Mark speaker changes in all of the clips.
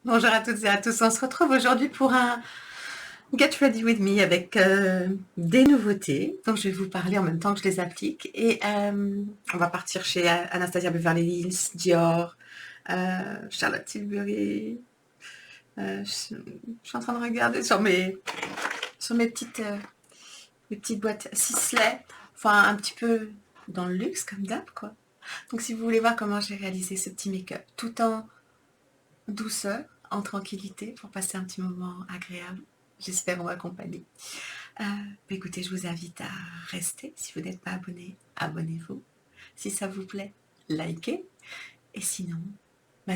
Speaker 1: Bonjour à toutes et à tous, on se retrouve aujourd'hui pour un Get Ready With Me avec des nouveautés dont je vais vous parler en même temps que je les applique. Et on va partir chez Anastasia Beverly Hills, Dior, Charlotte Tilbury. Je suis en train de regarder sur mes petites boîtes Sisley, enfin un petit peu dans le luxe comme d'hab quoi. Donc si vous voulez voir comment j'ai réalisé ce petit make-up tout en douceur, en tranquillité, pour passer un petit moment agréable, j'espère en ma compagnie. Écoutez, je vous invite à rester. Si vous n'êtes pas abonné, abonnez-vous. Si ça vous plaît, likez. Et sinon,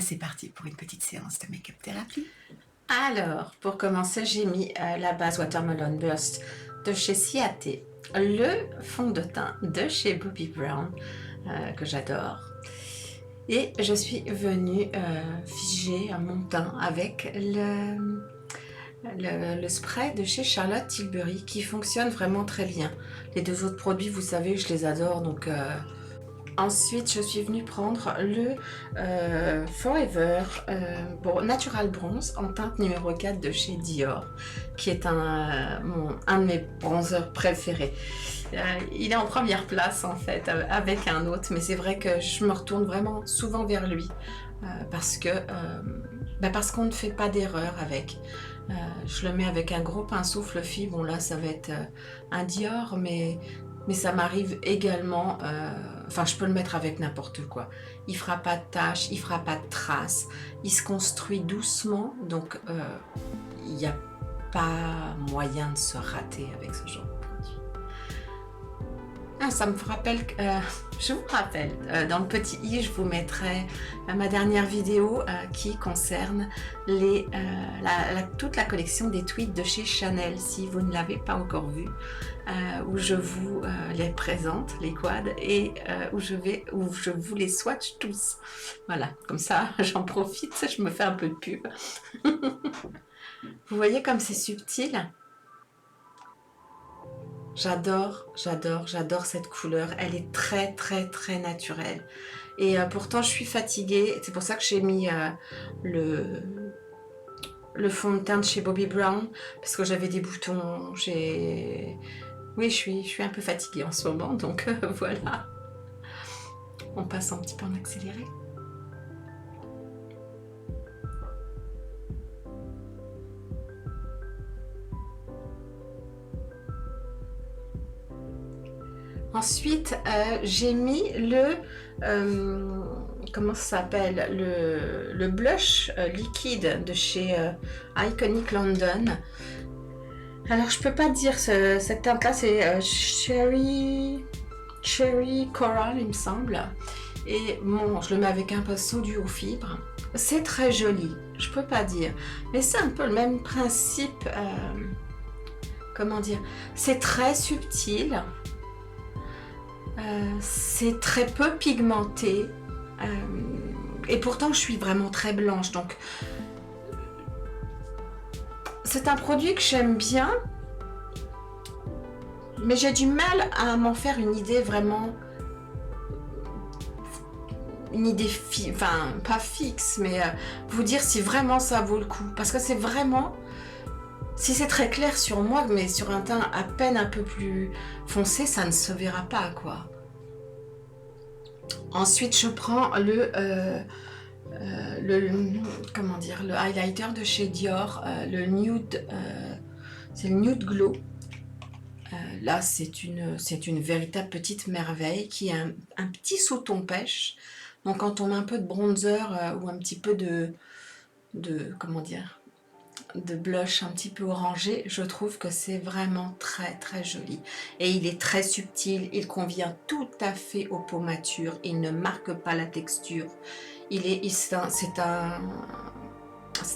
Speaker 1: c'est parti pour une petite séance de make-up thérapie. Alors, pour commencer, j'ai mis la base Watermelon Burst de chez Ciaté, le fond de teint de chez Bobbi Brown, que j'adore. Et je suis venue figer mon teint avec le spray de chez Charlotte Tilbury qui fonctionne vraiment très bien. Les deux autres produits, vous savez, je les adore. Donc, ensuite, je suis venue prendre le Forever Natural Bronze en teinte numéro 4 de chez Dior, qui est un de mes bronzers préférés. Il est en première place en fait avec un autre, mais c'est vrai que je me retourne vraiment souvent vers lui parce qu'on ne fait pas d'erreur avec. Je le mets avec un gros pinceau fluffy. Bon là ça va être un Dior, mais ça m'arrive également, enfin je peux le mettre avec n'importe quoi. Il fera pas de taches, il fera pas de traces, il se construit doucement, donc il n'y a pas moyen de se rater avec ce genre de produit. Ah, ça me rappelle, je vous rappelle, dans le petit i, je vous mettrai ma dernière vidéo qui concerne toute la collection des tweeds de chez Chanel, si vous ne l'avez pas encore vue, où je vous les présente, les quads, et où je vous les swatch tous. Voilà, comme ça, j'en profite, je me fais un peu de pub. Vous voyez comme c'est subtil ? J'adore cette couleur. Elle est très très très naturelle. Et pourtant je suis fatiguée. C'est pour ça que j'ai mis le fond de teint de chez Bobbi Brown. Parce que j'avais des boutons. Oui, je suis un peu fatiguée en ce moment. Donc voilà. On passe un petit peu en accéléré. Ensuite, j'ai mis comment ça s'appelle, le blush liquide de chez Iconic London. Alors, je peux pas dire cette teinte-là, c'est Cherry Coral, il me semble. Et bon, je le mets avec un pinceau du haut fibre. C'est très joli, je peux pas dire. Mais c'est un peu le même principe. Comment dire? C'est très subtil. C'est très peu pigmenté et pourtant je suis vraiment très blanche, donc c'est un produit que j'aime bien, mais j'ai du mal à m'en faire une idée vraiment, une idée enfin pas fixe, mais vous dire si vraiment ça vaut le coup, parce que c'est vraiment, si c'est très clair sur moi, mais sur un teint à peine un peu plus foncé, ça ne se verra pas, quoi. Ensuite, je prends le highlighter de chez Dior, le nude, c'est le Nude Glow. Là, c'est une véritable petite merveille qui a un petit sauton pêche. Donc, quand on met un peu de bronzer ou un petit peu de blush un petit peu orangé, je trouve que c'est vraiment très très joli. Et il est très subtil, il convient tout à fait aux peaux matures, il ne marque pas la texture. C'est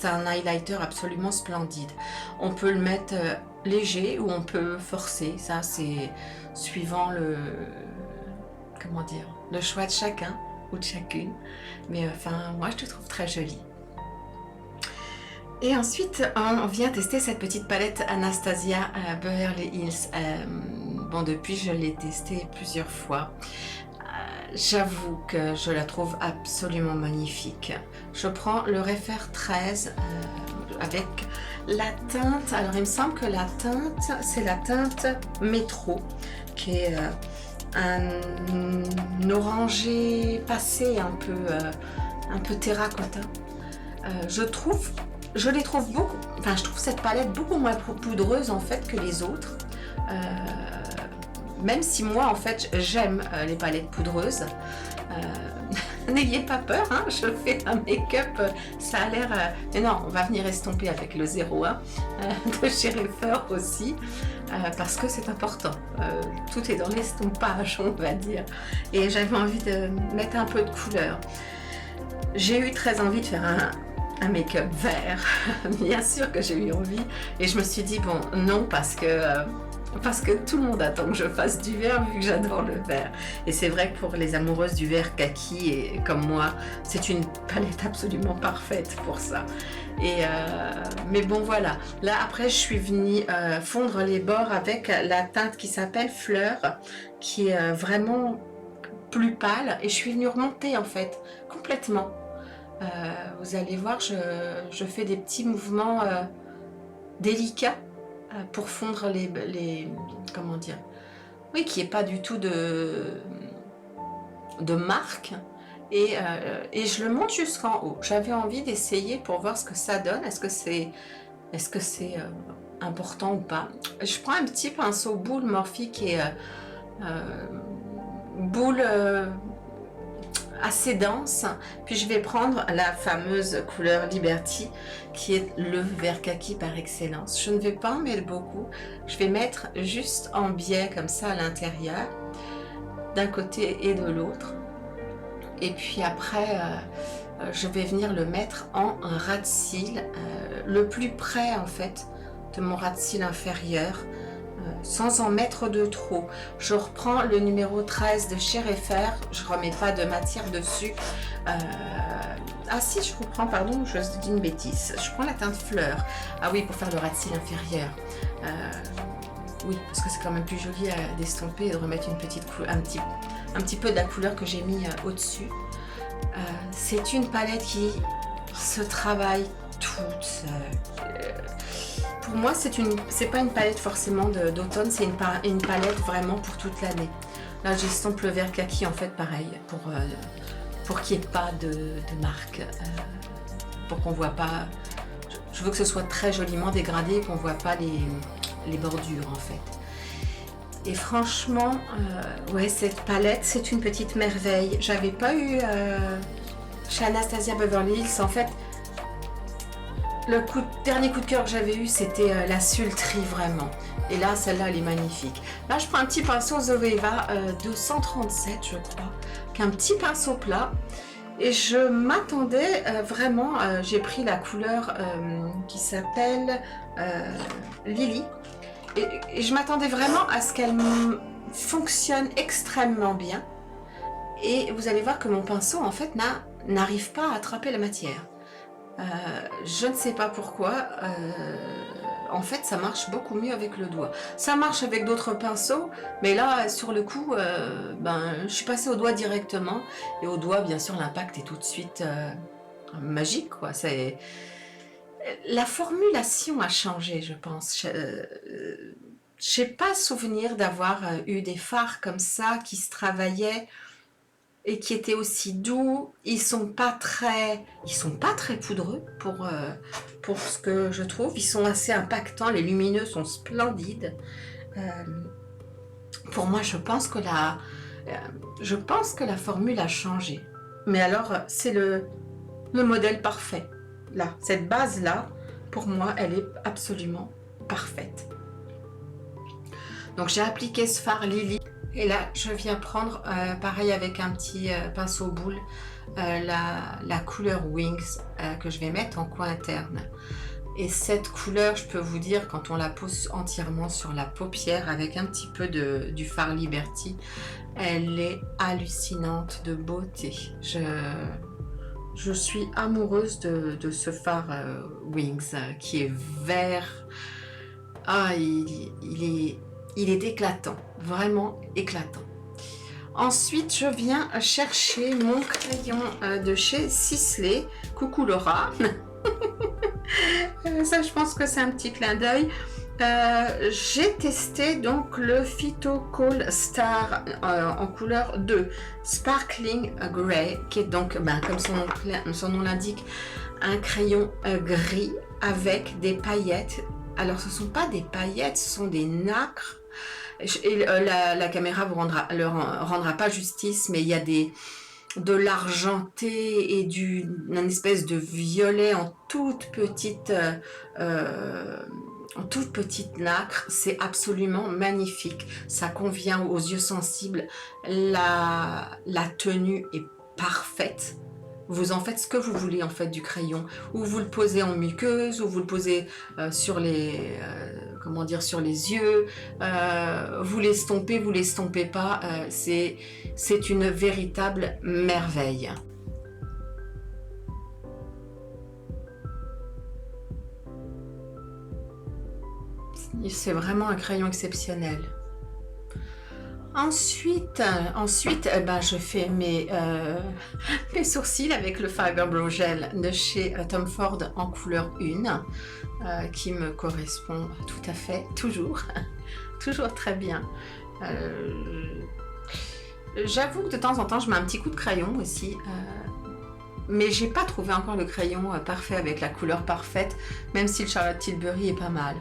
Speaker 1: un highlighter absolument splendide. On peut le mettre léger ou on peut forcer, ça c'est suivant le choix de chacun ou de chacune. Mais enfin, moi je le trouve très joli. Et ensuite, on vient tester cette petite palette Anastasia Beverly Hills. Bon, depuis, je l'ai testée plusieurs fois. J'avoue que je la trouve absolument magnifique. Je prends le Refaire 13 avec la teinte. Alors il me semble que la teinte, c'est la teinte Métro, qui est un orangé passé un peu terracotta. Je les trouve beaucoup, enfin je trouve cette palette beaucoup moins poudreuse en fait que les autres. Même si moi en fait j'aime les palettes poudreuses. N'ayez pas peur, hein, je fais un make-up, ça a l'air... mais non, on va venir estomper avec le 01 de chez Refaire aussi, parce que c'est important. Tout est dans l'estompage, on va dire. Et j'avais envie de mettre un peu de couleur. J'ai eu très envie de faire un make-up vert, bien sûr que j'ai eu envie. Et je me suis dit, bon, non, parce que tout le monde attend que je fasse du vert vu que j'adore le vert. Et c'est vrai que pour les amoureuses du vert kaki et comme moi, c'est une palette absolument parfaite pour ça. Mais bon voilà, là après je suis venue fondre les bords avec la teinte qui s'appelle Fleur, qui est vraiment plus pâle, et je suis venue remonter en fait complètement. Vous allez voir, je fais des petits mouvements délicats pour fondre comment dire, oui, qu'il n'y ait pas du tout de marque, et je le monte jusqu'en haut. J'avais envie d'essayer pour voir ce que ça donne. Est-ce que c'est important ou pas. Je prends un petit pinceau boule Morphe qui est boule assez dense, puis je vais prendre la fameuse couleur Liberty qui est le vert kaki par excellence. Je ne vais pas en mettre beaucoup, je vais mettre juste en biais comme ça à l'intérieur, d'un côté et de l'autre, et puis après je vais venir le mettre en ras de cils, le plus près en fait de mon ras de cils inférieur, sans en mettre de trop. Je reprends le numéro 13 de chez Refaire, je remets pas de matière dessus. Ah si, je reprends, pardon, je dis une bêtise. Je prends la teinte Fleur. Ah oui, pour faire le ras de cils inférieur. Oui, parce que c'est quand même plus joli d'estomper et de remettre une petite un petit peu de la couleur que j'ai mis au-dessus. C'est une palette qui se travaille toute seule. Pour moi, c'est pas une palette forcément d'automne, c'est une palette vraiment pour toute l'année. Là, j'estompe le vert kaki, en fait, pareil, pour qu'il n'y ait pas de marque, pour qu'on voit pas... Je veux que ce soit très joliment dégradé, qu'on voit pas les bordures, en fait. Et franchement, ouais, cette palette, c'est une petite merveille. J'avais pas eu chez Anastasia Beverly Hills, en fait. Le dernier coup de cœur que j'avais eu, c'était la Sultry, vraiment. Et là, celle-là, elle est magnifique. Là, je prends un petit pinceau Zoeva 237, je crois, qu'un petit pinceau plat. Et je m'attendais vraiment, j'ai pris la couleur qui s'appelle Lily. Et je m'attendais vraiment à ce qu'elle fonctionne extrêmement bien. Et vous allez voir que mon pinceau, en fait, n'arrive pas à attraper la matière. Je ne sais pas pourquoi, en fait ça marche beaucoup mieux avec le doigt. Ça marche avec d'autres pinceaux, mais là sur le coup, je suis passée au doigt directement, et au doigt bien sûr l'impact est tout de suite magique, quoi. La formulation a changé, je pense. Je n'ai pas souvenir d'avoir eu des fards comme ça qui se travaillaient et qui étaient aussi doux. Ils sont pas très poudreux pour ce que je trouve. Ils sont assez impactants, les lumineux sont splendides. Pour moi, je pense que la formule a changé. Mais alors, c'est le modèle parfait. Là, cette base-là, pour moi, elle est absolument parfaite. Donc, j'ai appliqué ce fard Lily. Et là, je viens prendre, pareil avec un petit pinceau boule, la couleur Wings que je vais mettre en coin interne. Et cette couleur, je peux vous dire, quand on la pose entièrement sur la paupière avec un petit peu du fard Liberty, elle est hallucinante de beauté. Je suis amoureuse de ce fard Wings qui est vert. Ah, il est éclatant, vraiment éclatant. Ensuite, je viens chercher mon crayon de chez Sisley. Coucou Laura. Ça, je pense que c'est un petit clin d'œil. J'ai testé donc le Phyto-Coal Star en couleur 2 Sparkling Grey, qui est donc, comme son nom l'indique, un crayon gris avec des paillettes. Alors, ce ne sont pas des paillettes, ce sont des nacres. Et la caméra vous rendra pas justice, mais il y a de l'argenté et une espèce de violet en toute petite nacre. C'est absolument magnifique, ça convient aux yeux sensibles, la tenue est parfaite. Vous en faites ce que vous voulez en fait du crayon, ou vous le posez en muqueuse, ou vous le posez sur les sur les yeux, vous l'estompez pas, c'est une véritable merveille. C'est vraiment un crayon exceptionnel. Ensuite, je fais mes sourcils avec le Fiber Brow Gel de chez Tom Ford en couleur 1, qui me correspond tout à fait, toujours, toujours très bien. J'avoue que de temps en temps, je mets un petit coup de crayon aussi, mais j'ai pas trouvé encore le crayon parfait avec la couleur parfaite, même si le Charlotte Tilbury est pas mal.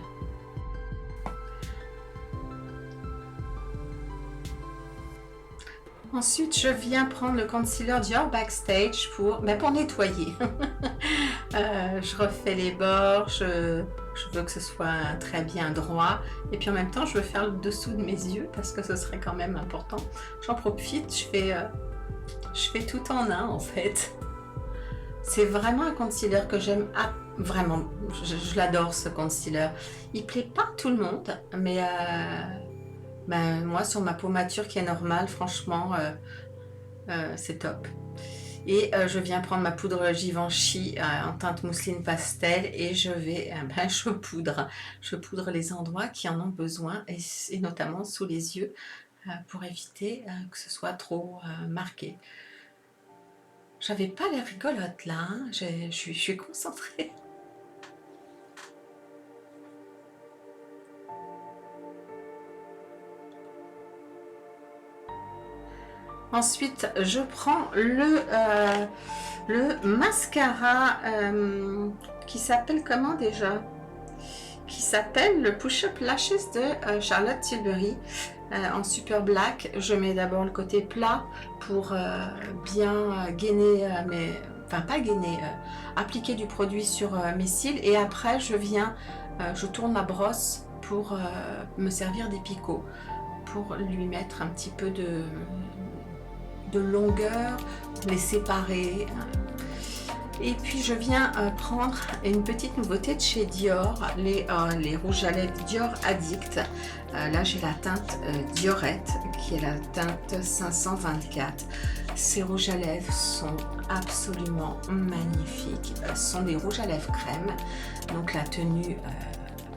Speaker 1: Ensuite, je viens prendre le concealer Dior Backstage pour nettoyer. Je refais les bords, je veux que ce soit très bien droit. Et puis en même temps, je veux faire le dessous de mes yeux parce que ce serait quand même important. J'en profite, je fais tout en un en fait. C'est vraiment un concealer que j'aime. Ah, vraiment, je l'adore ce concealer. Il plaît pas à tout le monde, mais... moi, sur ma peau mature qui est normale, franchement, c'est top. Et je viens prendre ma poudre Givenchy en teinte mousseline pastel et je vais, je poudre les endroits qui en ont besoin et notamment sous les yeux pour éviter que ce soit trop marqué. J'avais pas l'air rigolote là, hein, je suis concentrée. Ensuite, je prends le mascara qui s'appelle comment déjà? Qui s'appelle le Push-Up Lashes de Charlotte Tilbury en Super Black. Je mets d'abord le côté plat pour bien gainer pas gainer, appliquer du produit sur mes cils et après je tourne ma brosse pour me servir des picots pour lui mettre un petit peu de longueur, les séparer. Et puis je viens prendre une petite nouveauté de chez Dior, les rouges à lèvres Dior Addict. Là j'ai la teinte Diorette qui est la teinte 524. Ces rouges à lèvres sont absolument magnifiques. Ce sont des rouges à lèvres crème, donc la tenue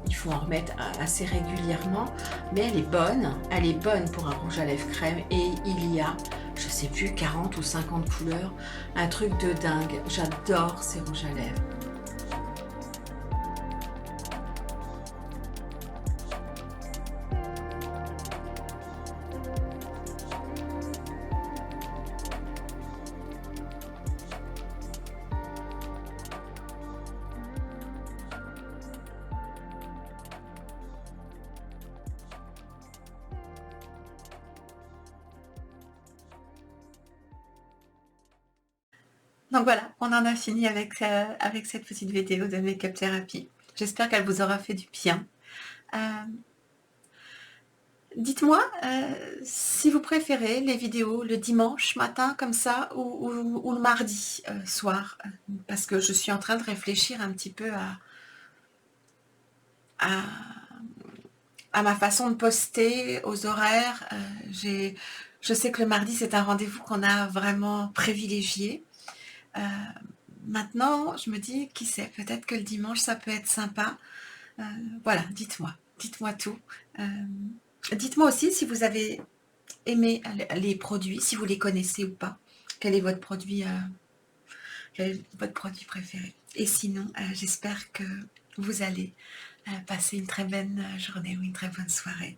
Speaker 1: il faut en remettre assez régulièrement, mais elle est bonne pour un rouge à lèvres crème et il y a, je sais plus, 40 ou 50 couleurs, un truc de dingue. J'adore ces rouges à lèvres. Donc voilà, on en a fini avec cette petite vidéo de make-up thérapie. J'espère qu'elle vous aura fait du bien. Dites-moi si vous préférez les vidéos le dimanche matin comme ça ou le mardi soir, parce que je suis en train de réfléchir un petit peu à ma façon de poster, aux horaires. Je sais que le mardi c'est un rendez-vous qu'on a vraiment privilégié. Maintenant, je me dis, qui sait, peut-être que le dimanche, ça peut être sympa. Voilà, dites-moi tout. Dites-moi aussi si vous avez aimez les produits, si vous les connaissez ou pas. Quel est votre produit, préféré? Et sinon, j'espère que vous allez passer une très bonne journée ou une très bonne soirée.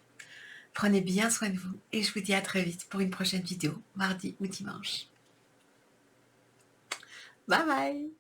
Speaker 1: Prenez bien soin de vous et je vous dis à très vite pour une prochaine vidéo, mardi ou dimanche. Bye bye!